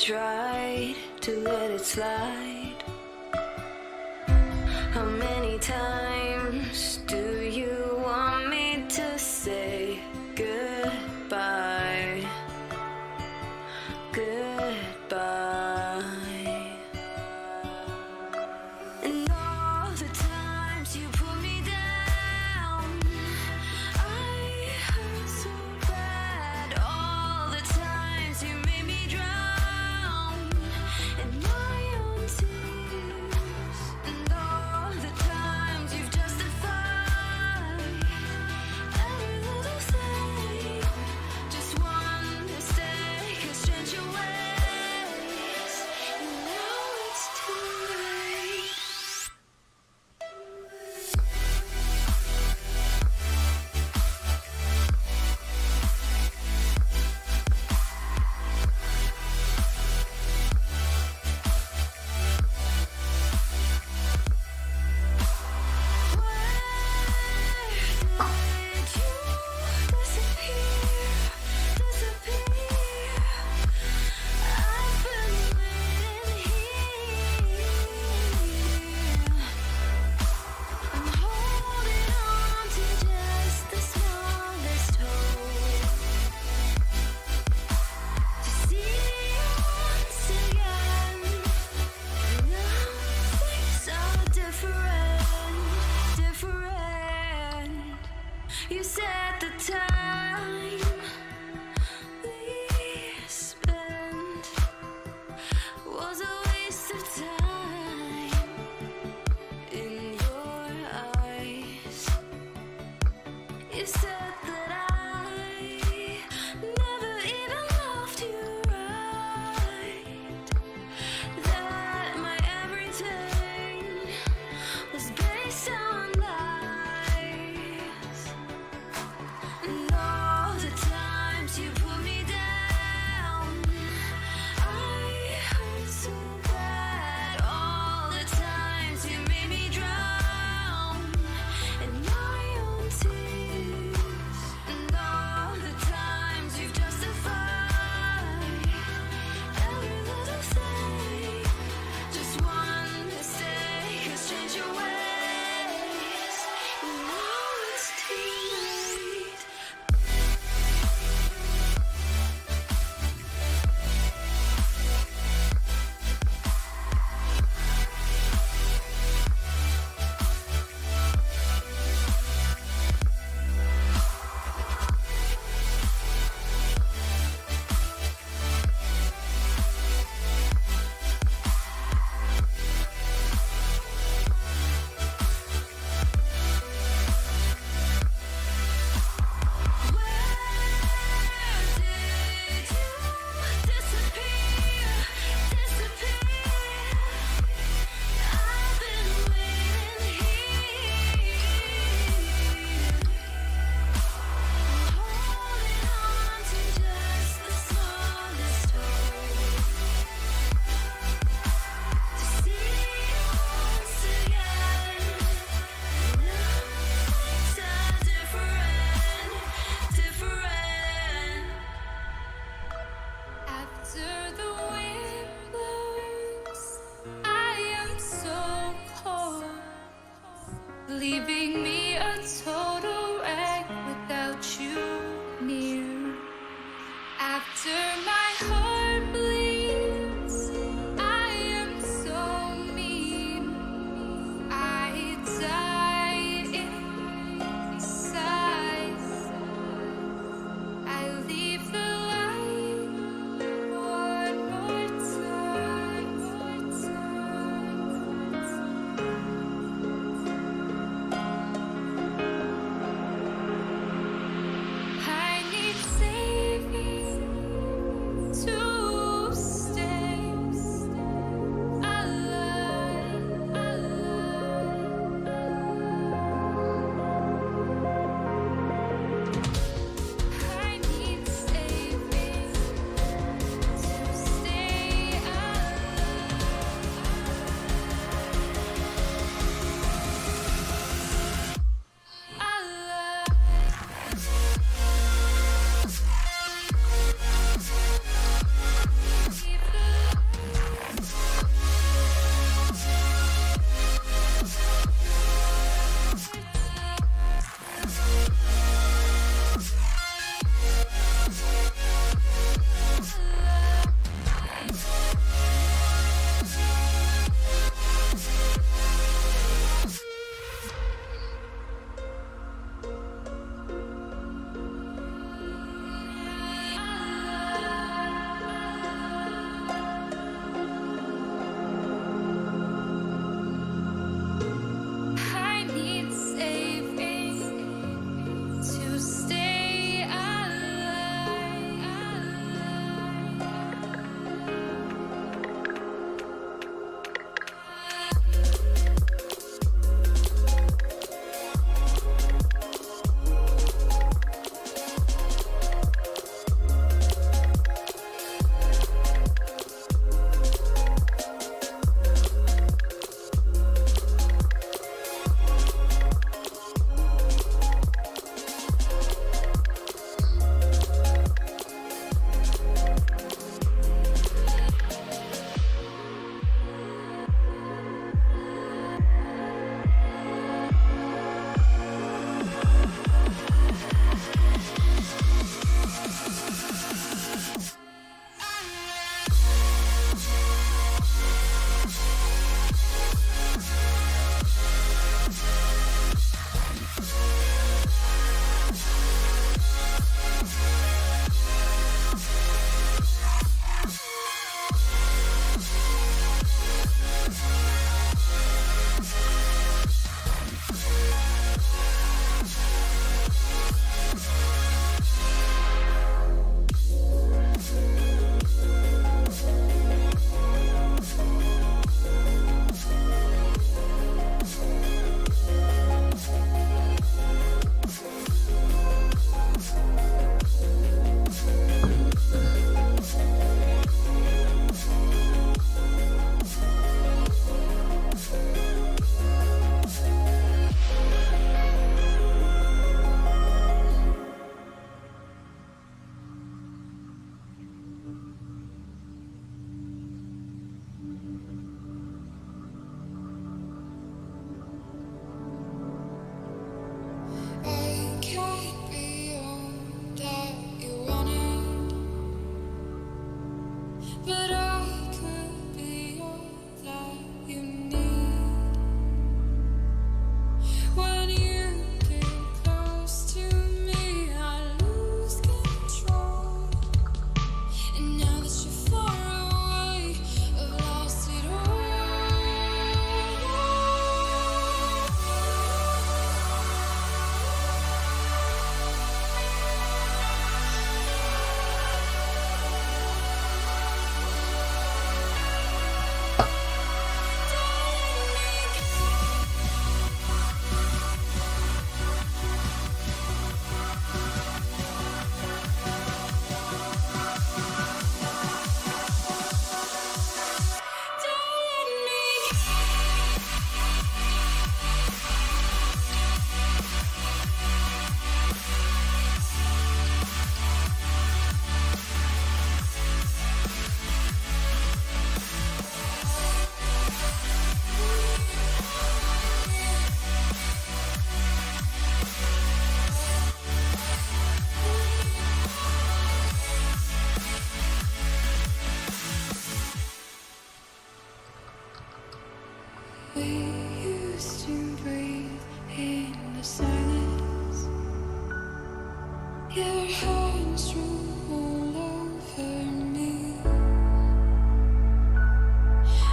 tried to let it slide. How many times do you want me to say goodbye? Goodbye. And all the times you put me down, I hurt so bad. All the times you made me drown in my own tears. And all the times you've justified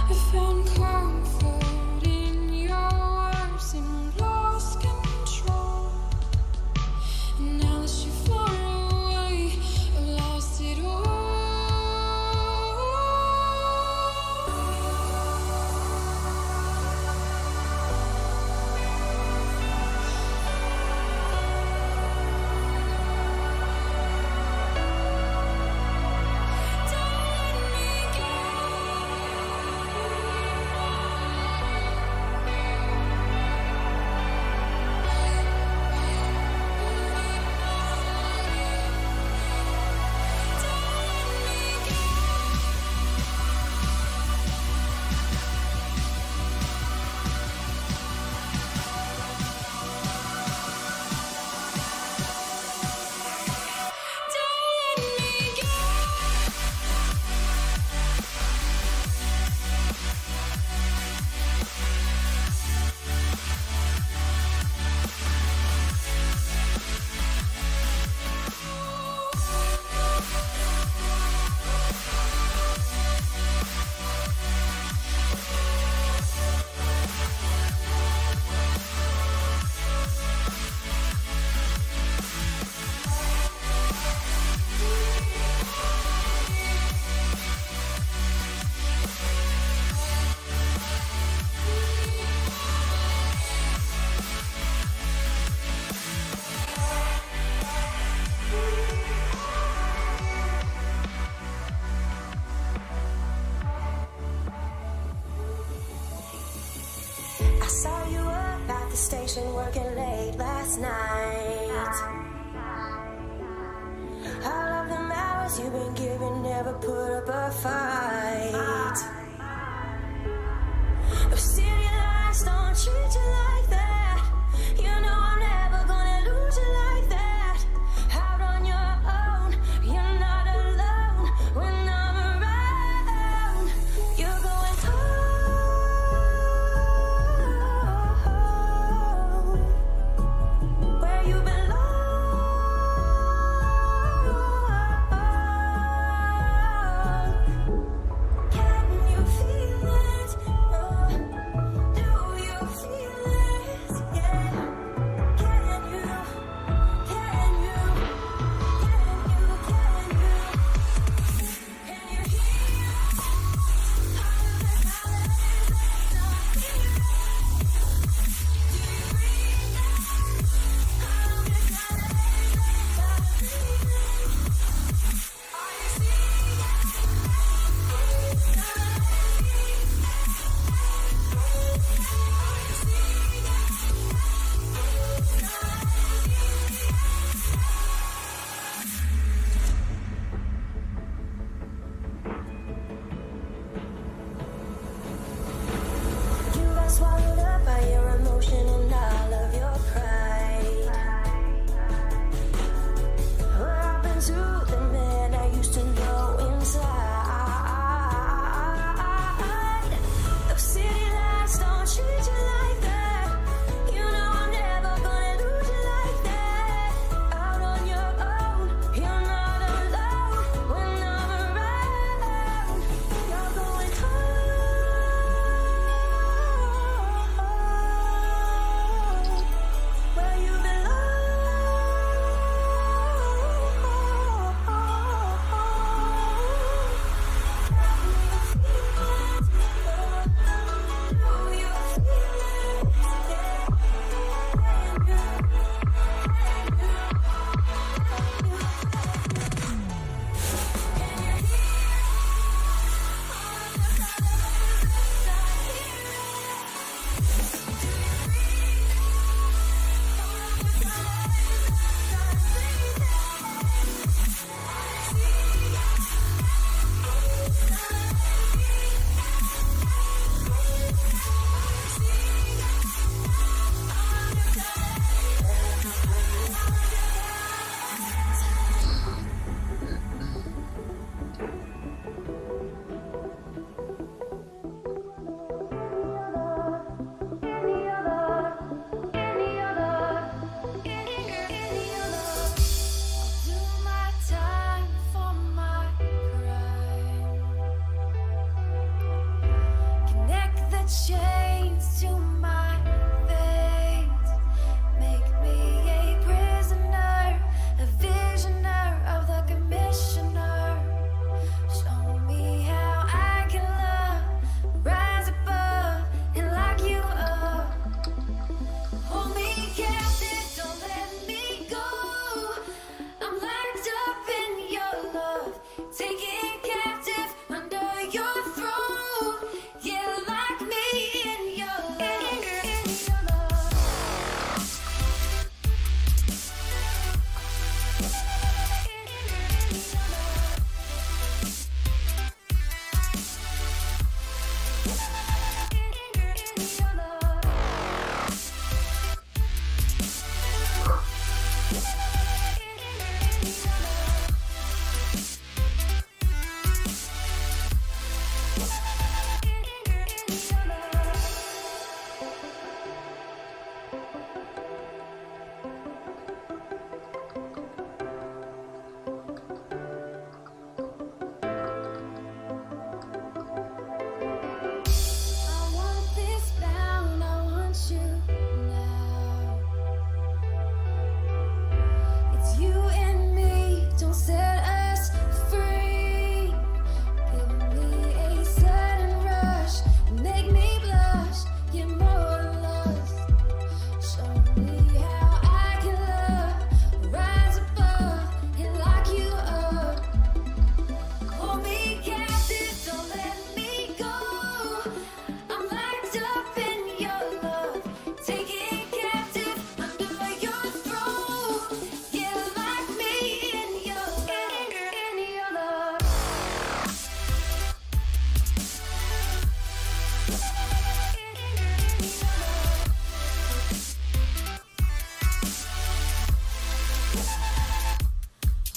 I found comfort in your words and lost control. And now that you're far away, I've lost it all. I saw you up at the station working late last night. All of them hours you've been giving never put up a fight. But city lights don't treat you like that. You know I'm never gonna lose you like that. Out on your own, you're not alone. When I'm around, you're going home, where you belong. Can you feel it? Do you feel it? chains to my veins make me a prisoner, a visioner of the commissioner. Show me how I can love, rise above and lock you up. Hold me captive, don't let me go. I'm locked up in your love, taken captive under your throne. Yeah, lock me in your love, in your love. I want this bound, I want you now. It's you and me, don't set us free. Give me a sudden rush, make me blush, get more lost. Show me how I can love, rise above and lock you up. Hold me captive, don't let me go. I'm locked up in your love, taken captive under your throne. Yeah, lock me in your love.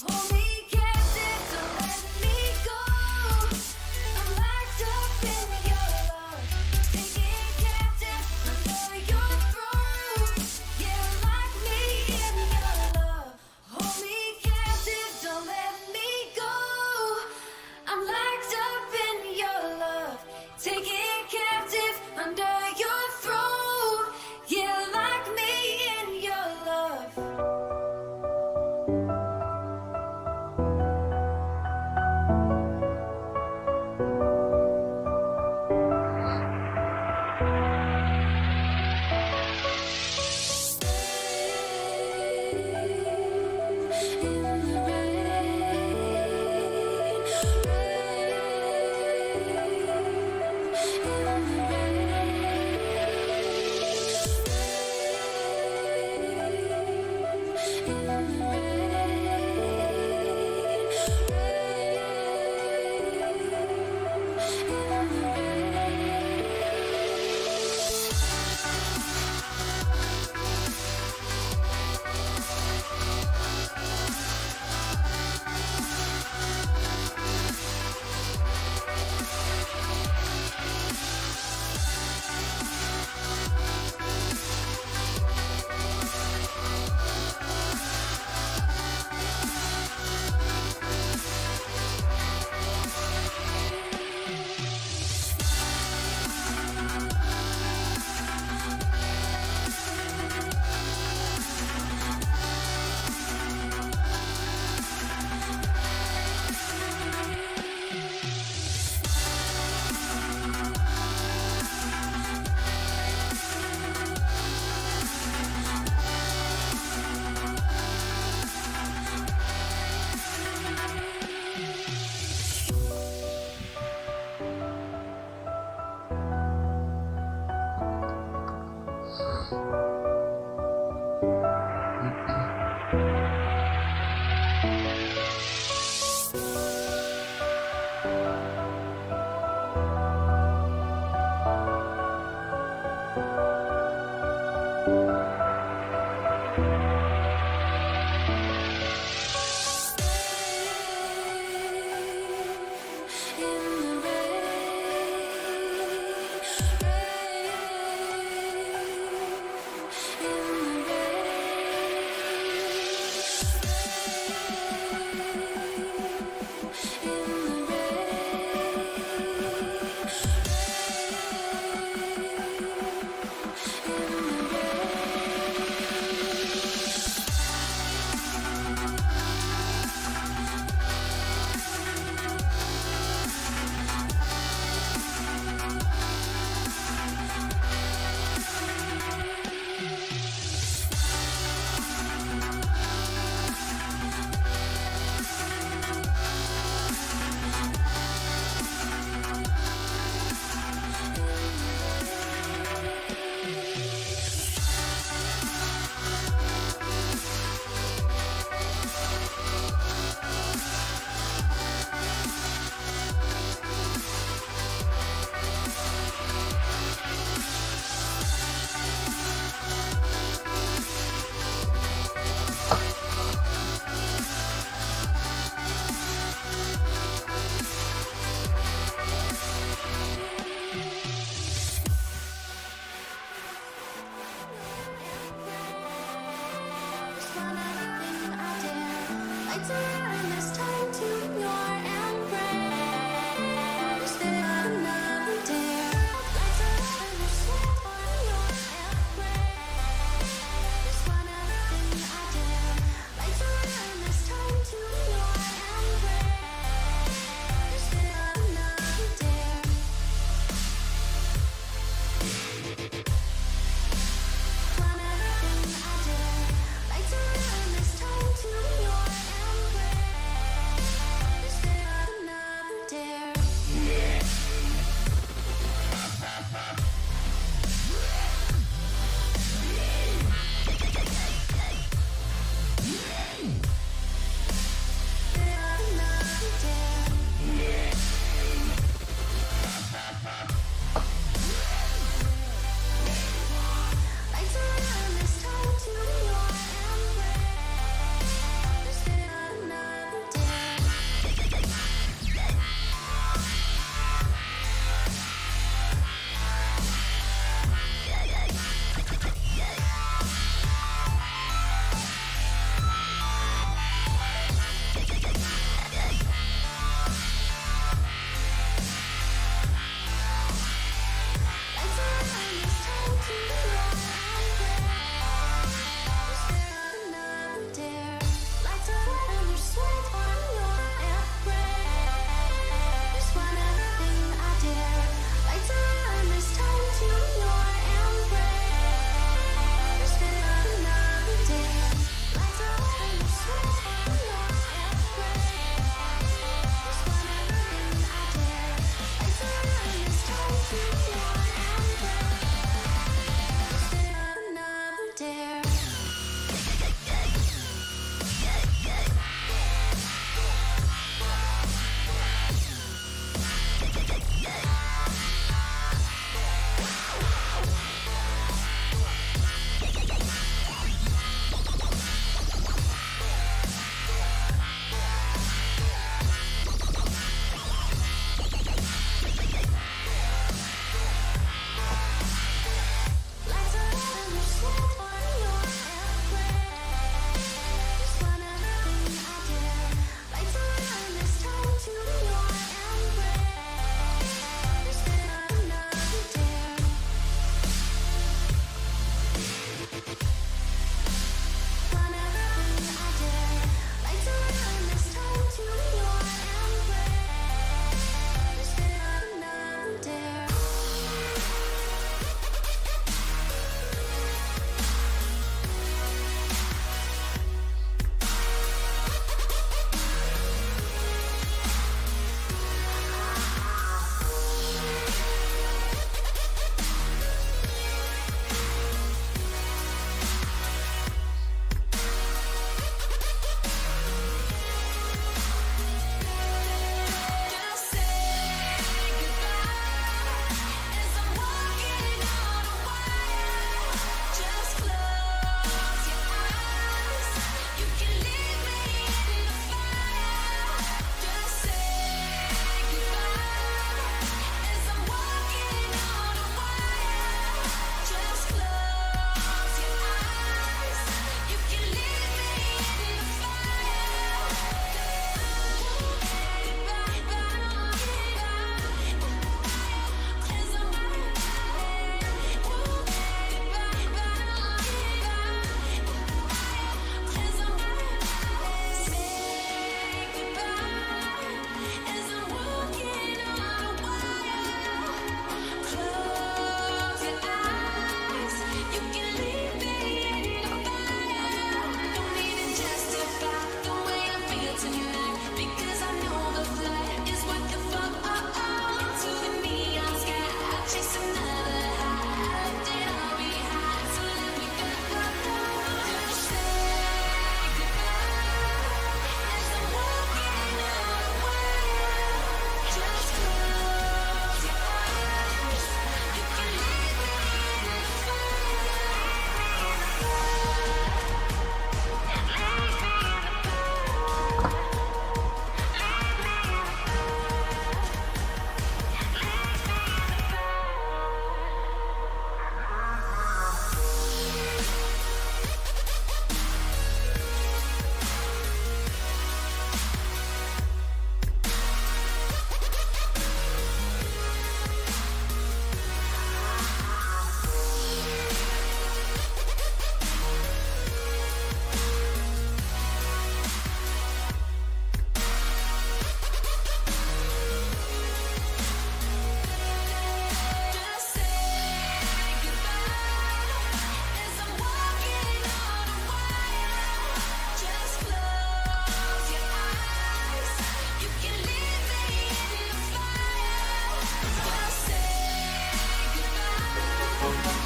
Hold me captive, don't let me go. I'm locked up in your love, taken captive under your throne. Yeah, lock me in your love. Hold me captive, don't let me go. I'm locked up in your love, taken captive under your throne. Yeah, lock me in your love.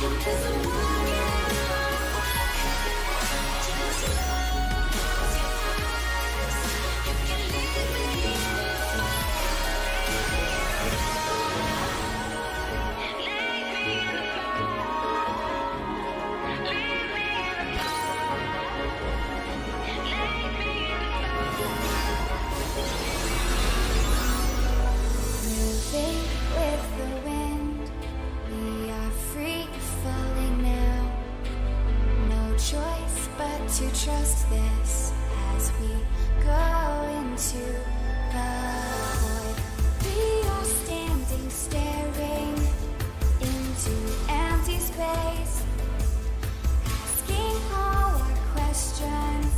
'Cause I'm walking away. Just close your eyes. You can leave me in the fire. Leave me in the fire. Leave me in the fire. Leave me in the fire. Moving with the wind, we are free falling now. No choice but to trust this as we go into the void. We are standing, staring into empty space, asking all our questions,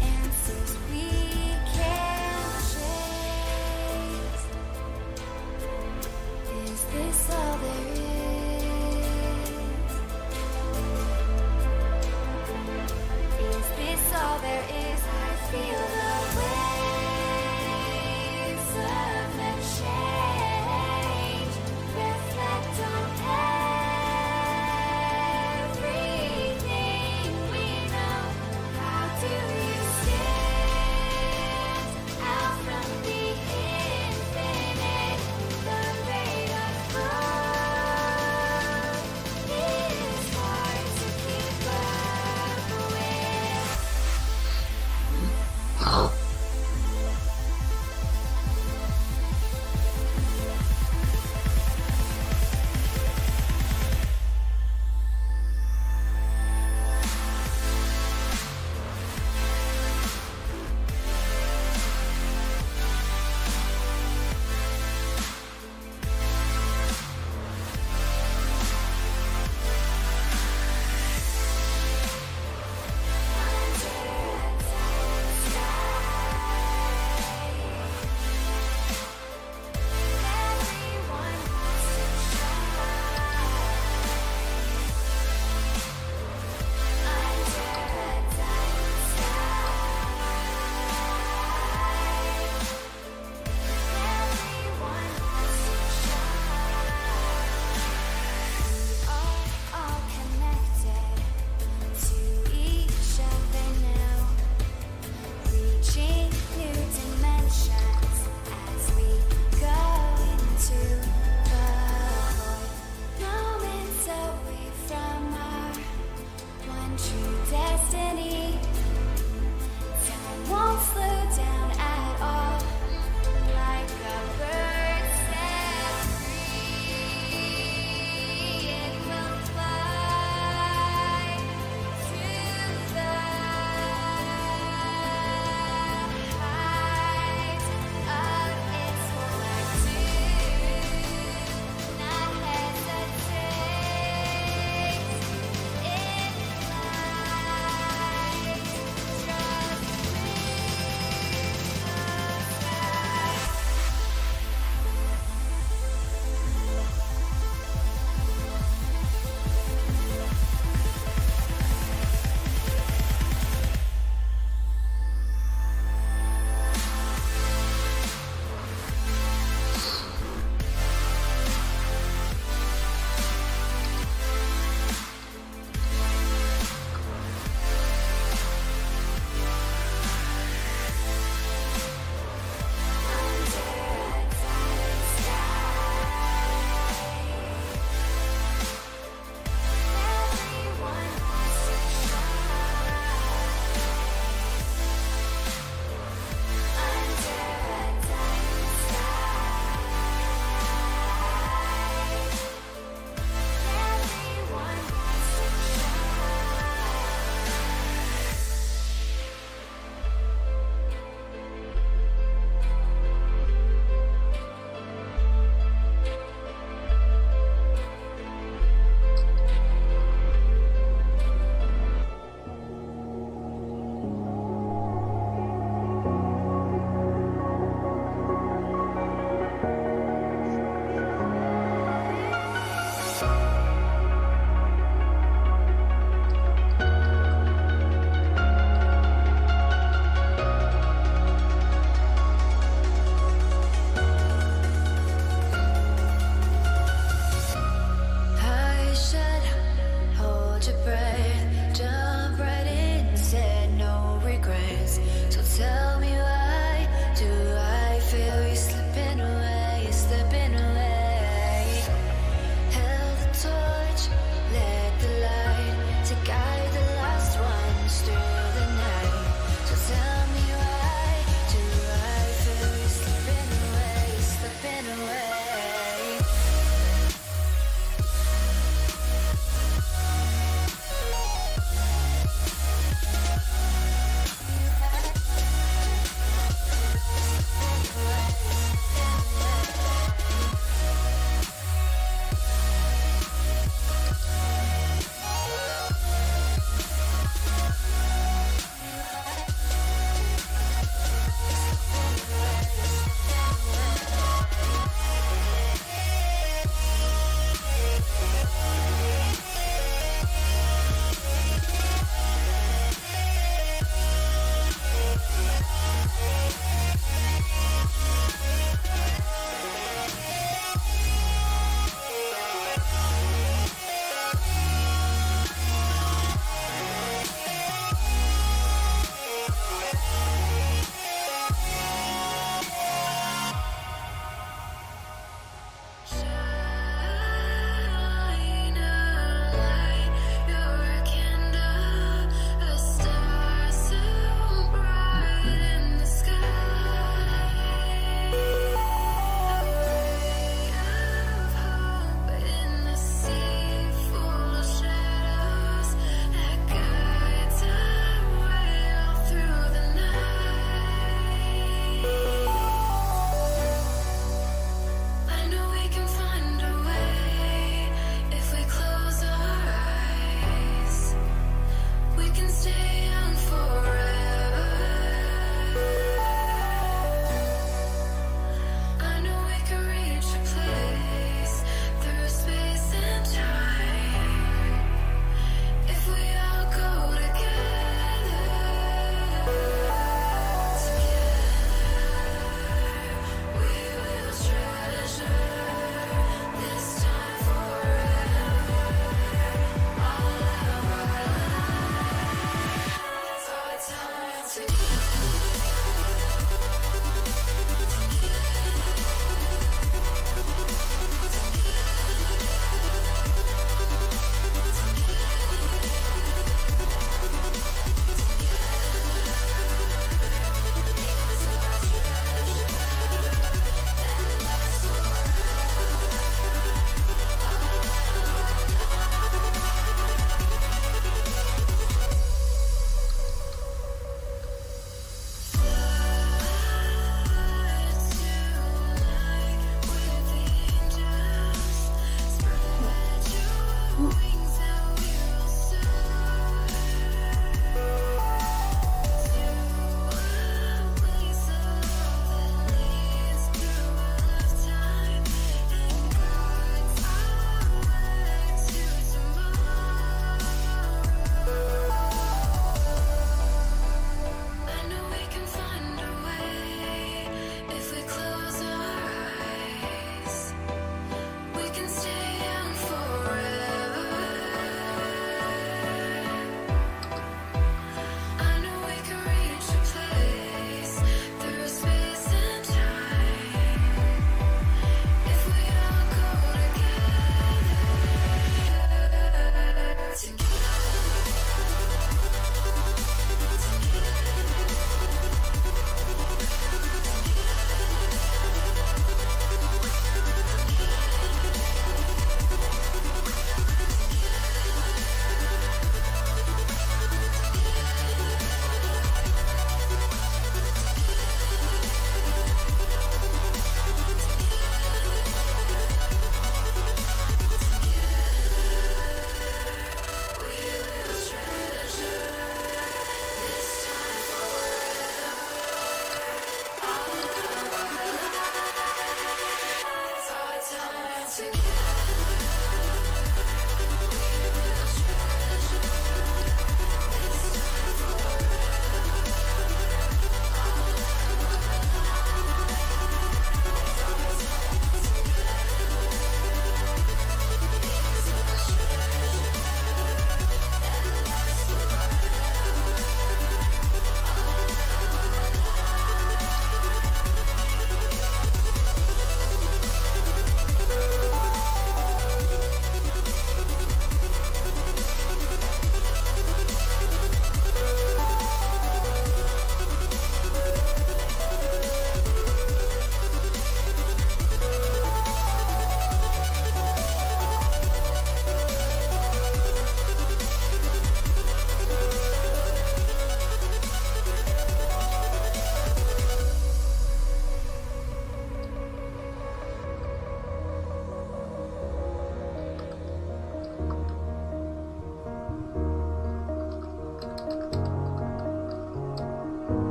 answers we can't trace. Is this all there is? Is this all there is? I feel the weight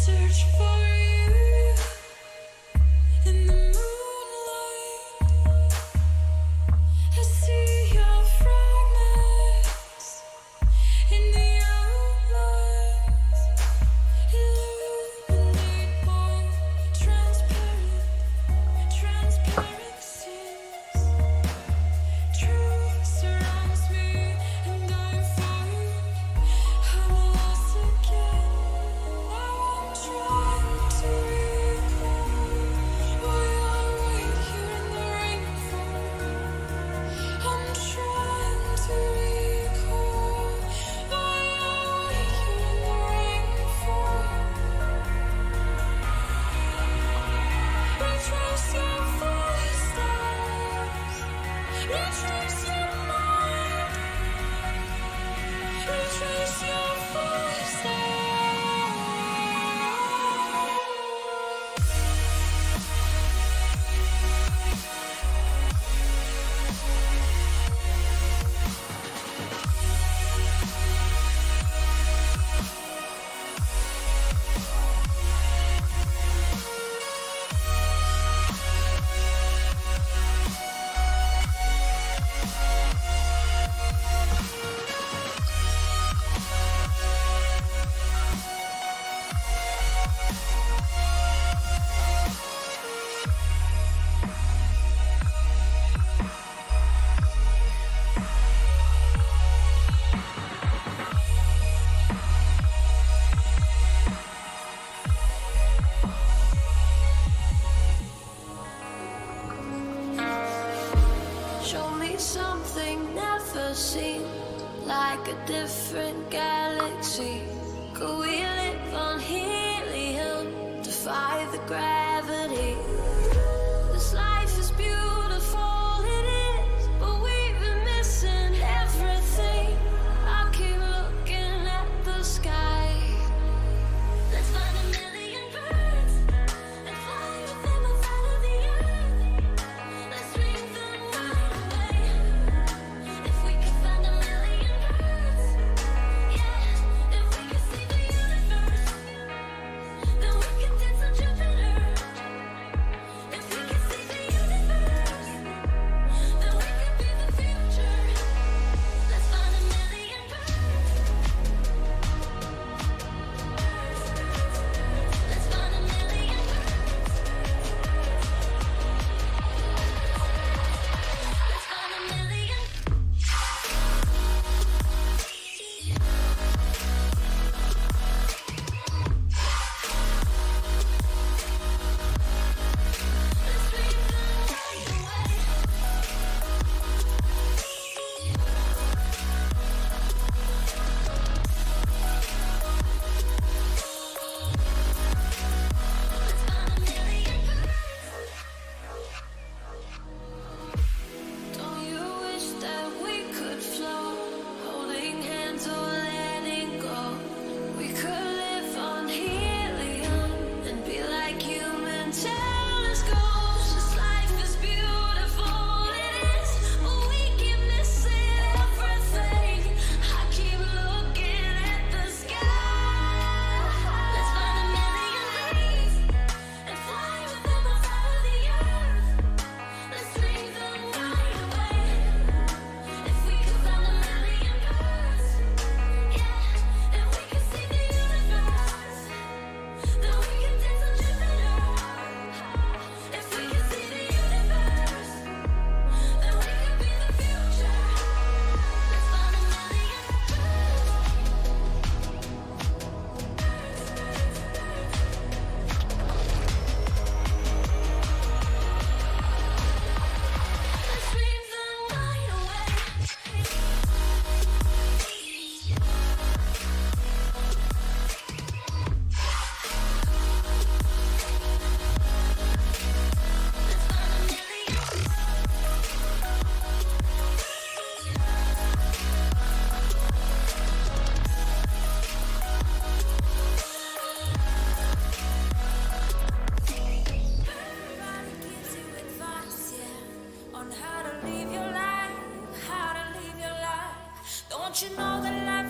search for you in the moonlight. I see your fragments in the outlines, illuminate my transparencies. Truth surrounds me, and I find I'm lost again. Now I'm trying to recall why I wait here in the rainfall. I'm trying to recall why I wait here in the rainfall. Retrace your footsteps. Retrace your mind. Retrace your footsteps. Show me something never seen, like a different galaxy. Could we live on helium, defy the gravity? This life is beautiful, it is, but we've been missing everything. I keep looking at the sky. Let's find a million birds and fly with them outside of the earth. Let's dream the night away. If we could find a million birds, yeah. If we could see the universe, then we could dance on Jupiter.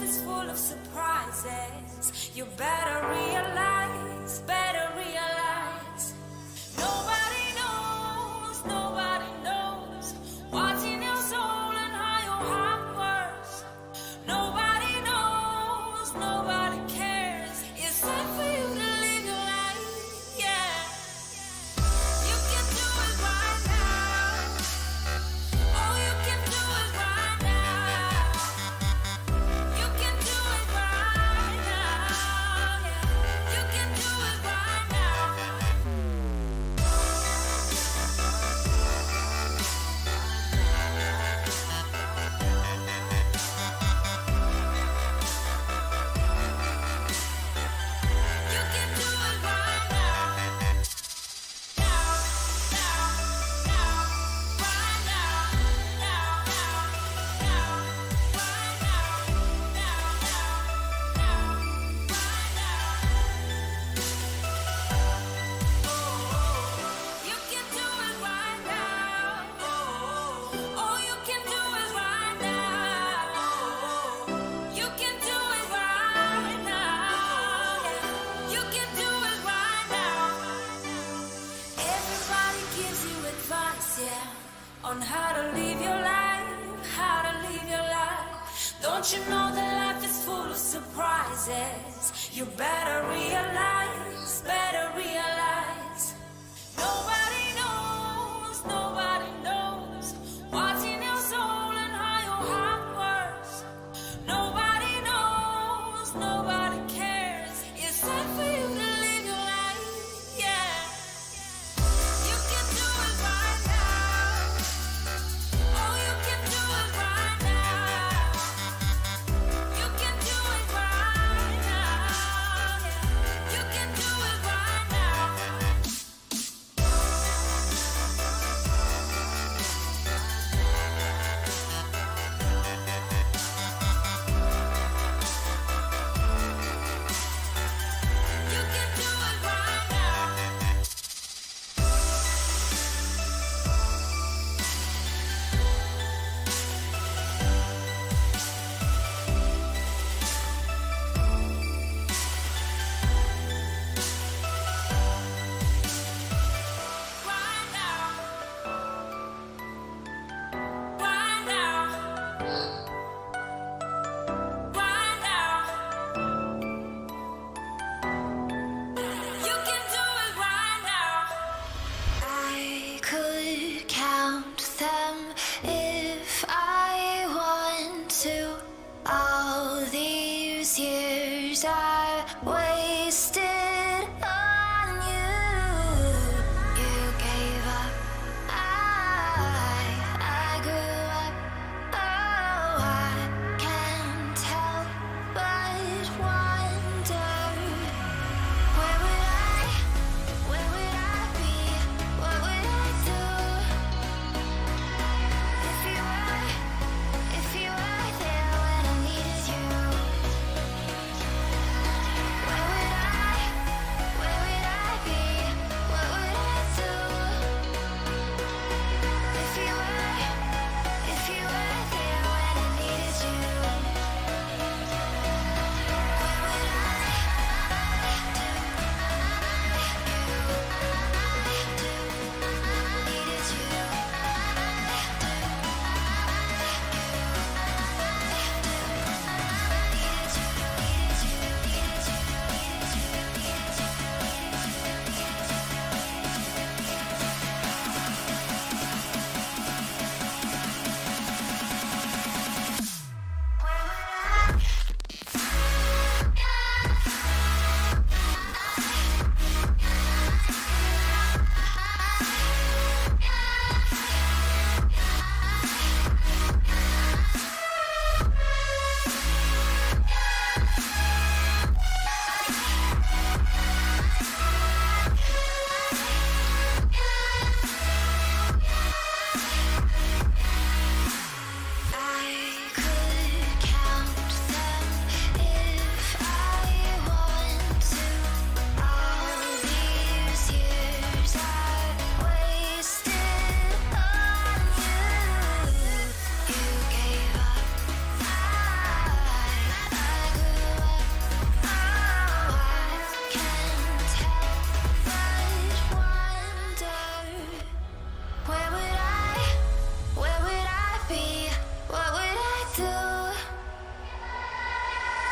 is full of surprises. You better realize, better realize. Nobody knows what's in your soul and how your heart works. Nobody knows, nobody cares. It's time for you to live your life, yeah. You can do it right now. Oh, you can do it right now. You can do it right now, yeah. You can do it right now. You can do it right now. Now, right now, right now. You can do it right now. Oh, you can do it right now. You can do it right now. You can do it right now. Everybody gives you advice, yeah, on how to live your life, how to live your life. Don't you know that life is full of surprises? You better realize, better realize. Nobody knows what's in your soul and how your heart works. Nobody knows, nobody cares. It's time for you to live your life, yeah. You can do it right now. Oh, you can do it right now. You can do it right now, yeah. You can do it right now. You can do it right now. Right now. Right now. Right now. You can do it right now. I could count them if I want to. All these years I wasted on you. You gave up. I grew up. Oh, I can't help but wonder. Where would I be? What would I do if you were there when I needed you?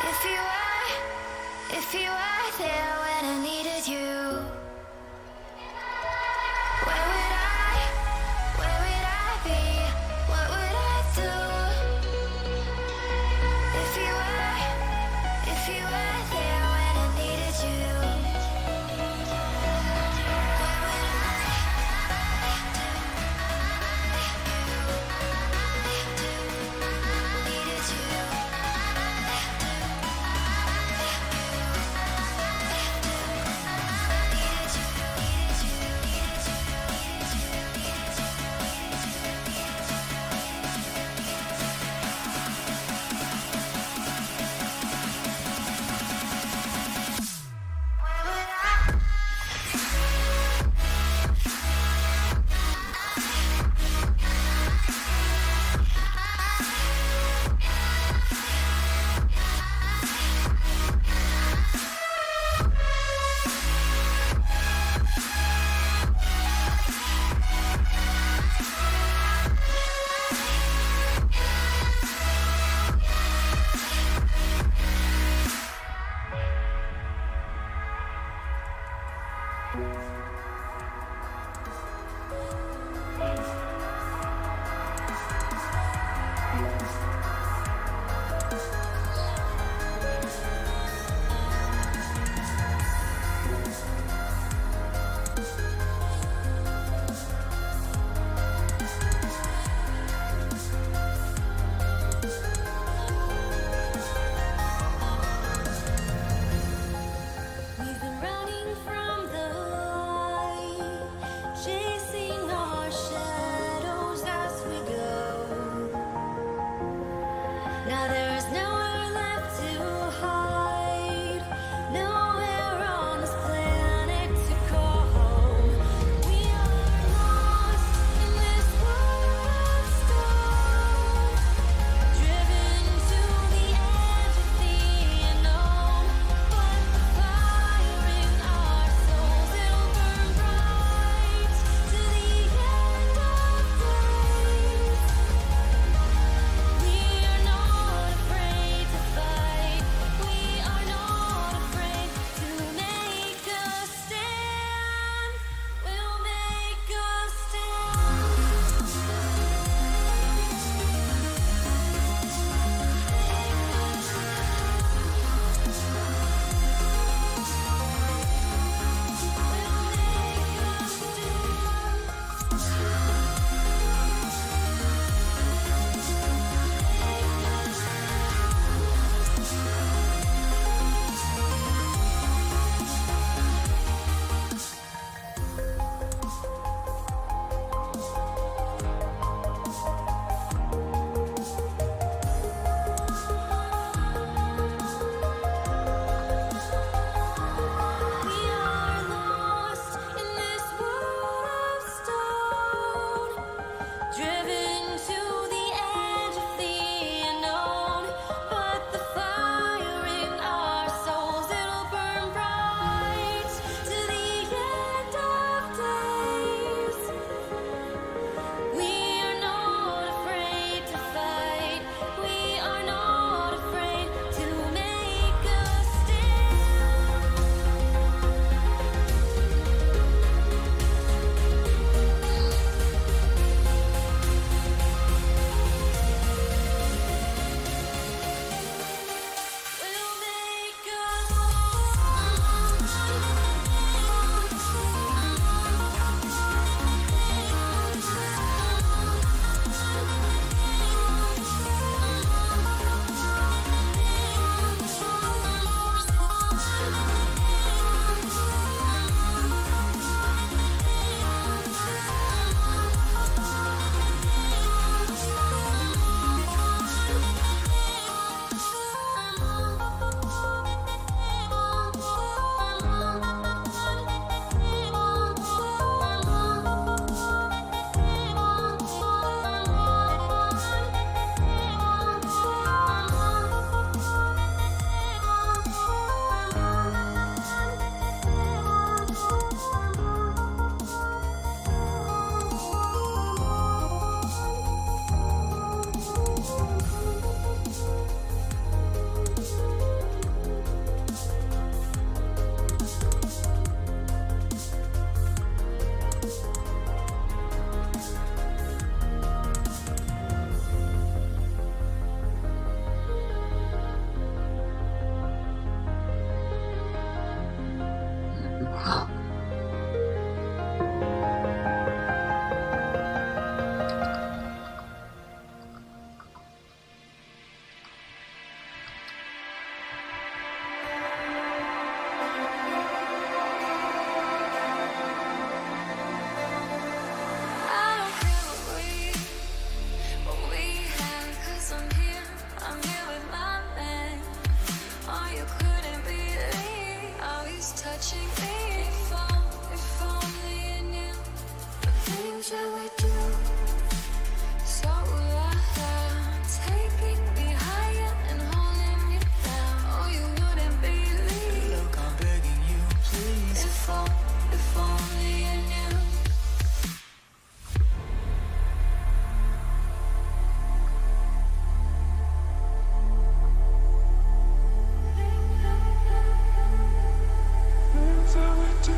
If you were there when I needed you, where would I be? What would I do? If you were there when I needed you, where would I needed you? Needed touching me. If only you knew the things that we do. So taking me higher and holding me down. Oh, you wouldn't believe. Look, I'm begging you, please. If only you knew. Things that we do.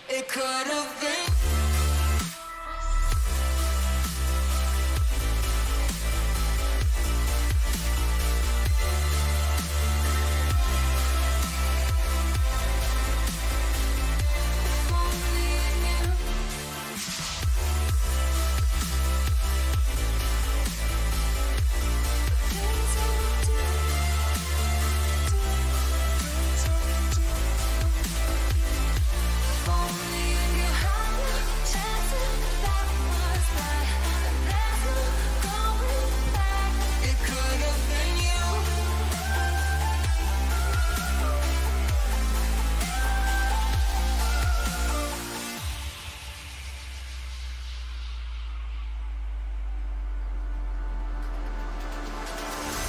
It could have been. If only you knew. Things that we do. If only you knew how chances that was right, and there's no going back. It could have been you.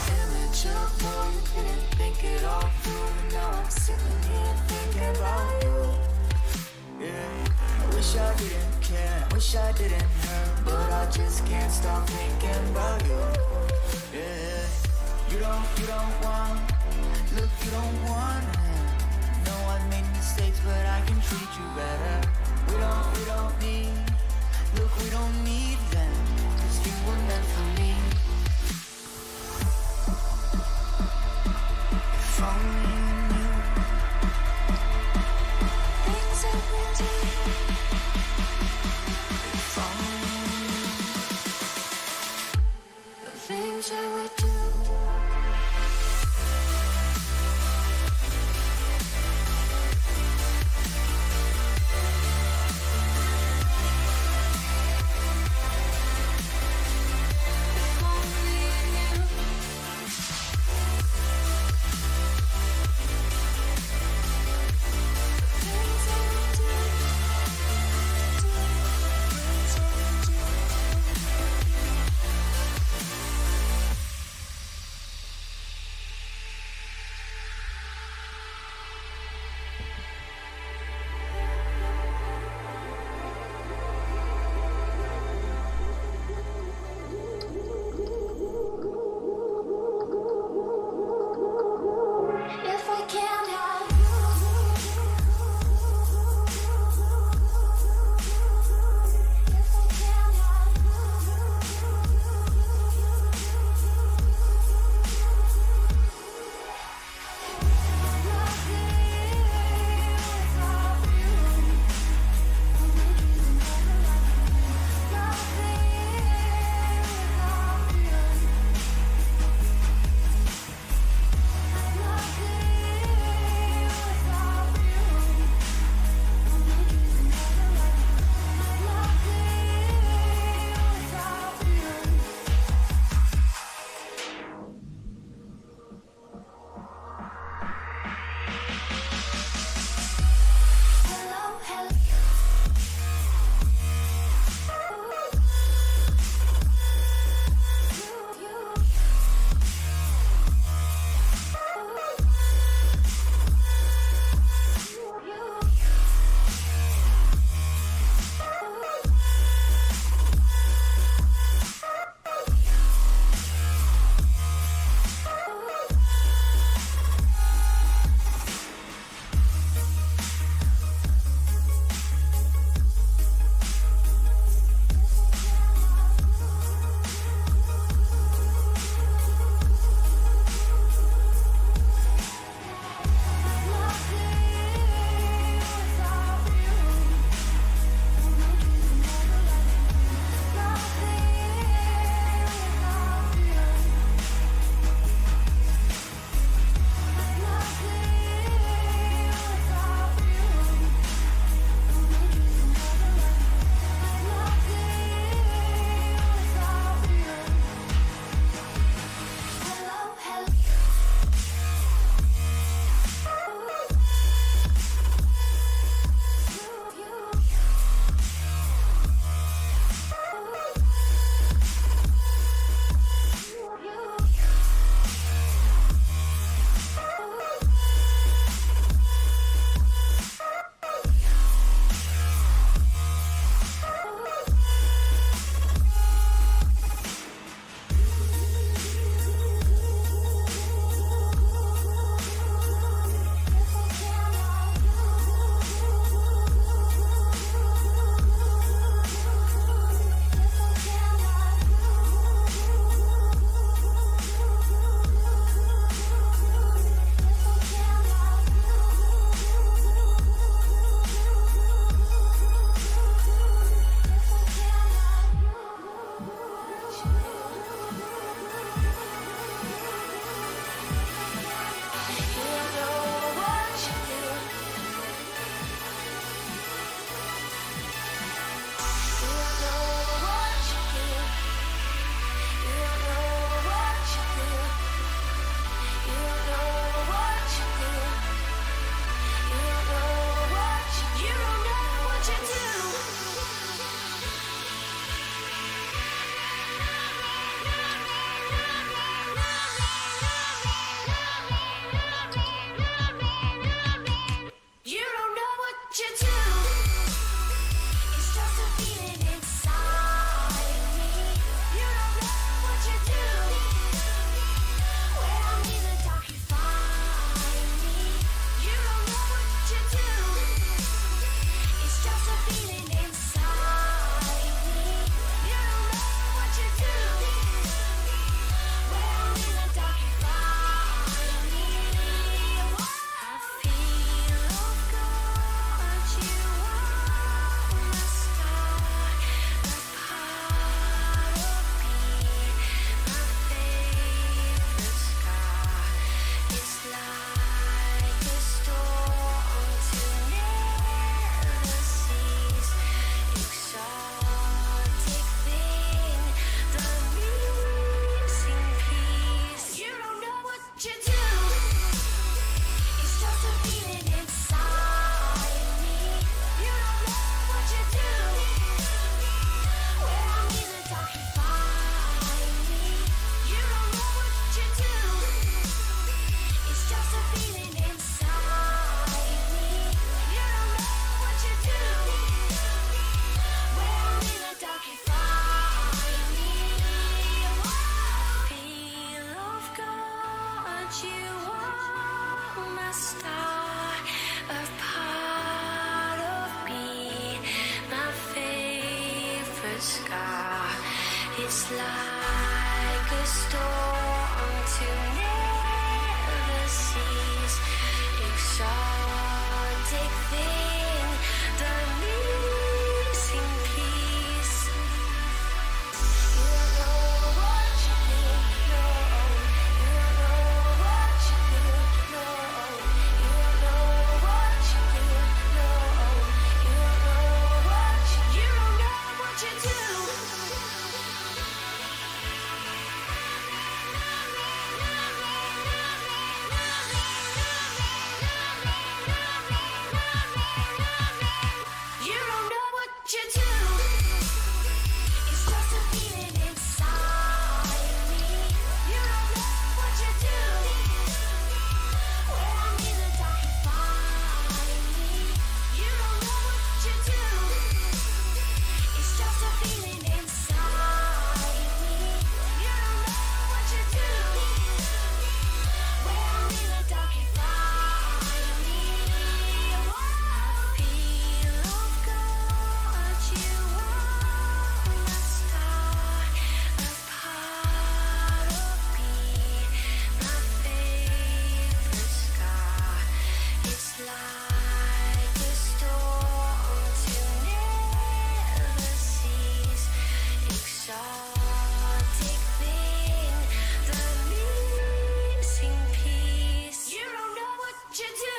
Image of you didn't think it all through. Now I'm sitting here thinking about you. Yeah, I wish I didn't care, I wish I didn't hurt, but I just can't stop thinking about you. Yeah, you don't want, look, you don't want him. No, I made mistakes, but I can treat you better. We don't need, look, we don't need them, 'cause you were meant for me. If only you knew. Things that we do. If only you knew. The things that we do. you are my star, a part of me, my favorite scar. It's like a storm to never cease, exotic thing, the missing piece. You don't know what you do, no. You don't know what you do, no. You don't know what you do, no. You don't know what you do. You don't know what you do. It's just a feeling inside me. You don't know what you do. When I'm in the dark, you find me. You don't know what you do. It's just a feeling inside me. You don't know what you do. When I'm in the dark, you find me. I feel of God, you are my star, a part of me, my favorite scar. It's like a storm to never cease, exotic thing, the missing piece. You don't know what you do.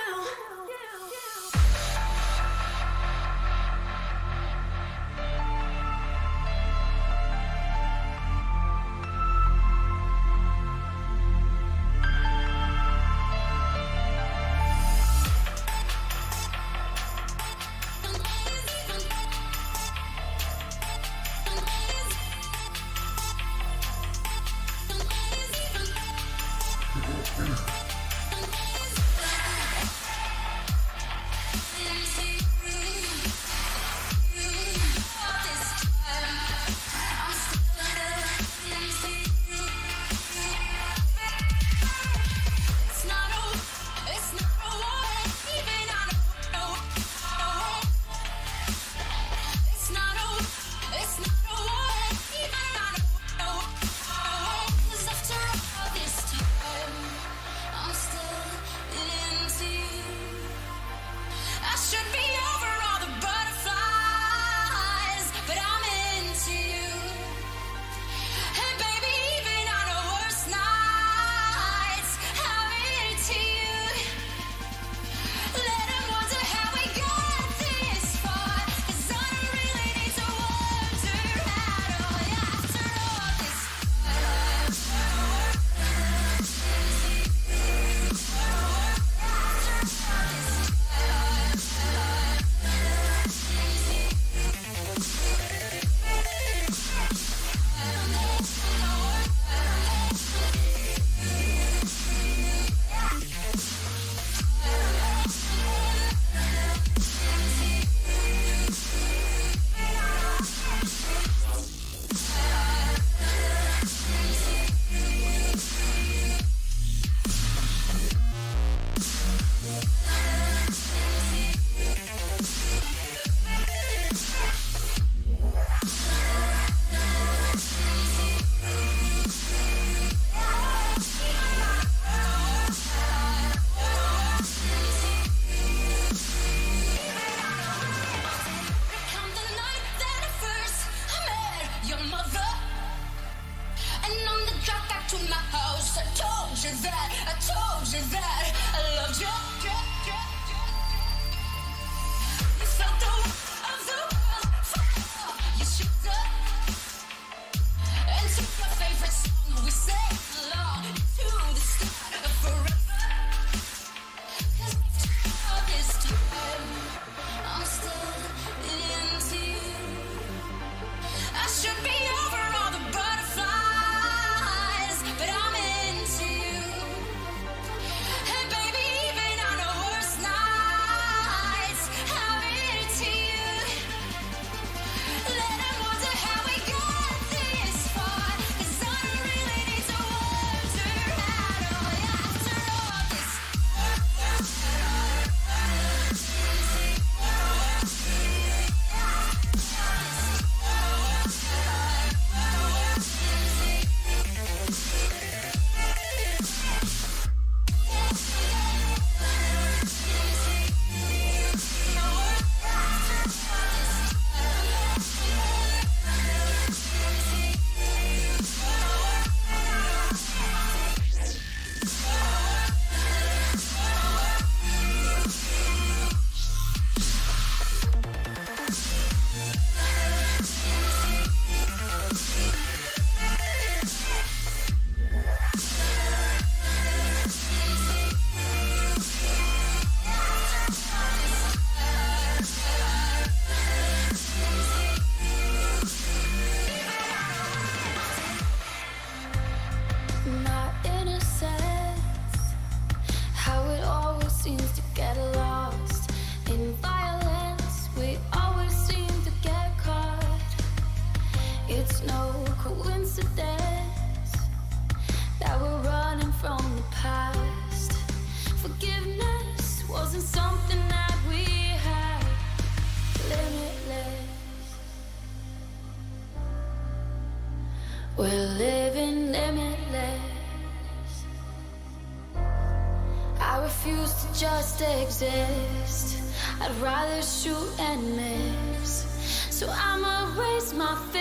I refuse to just exist. I'd rather shoot and miss. So I'ma raise my fist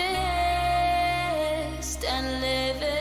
and live it.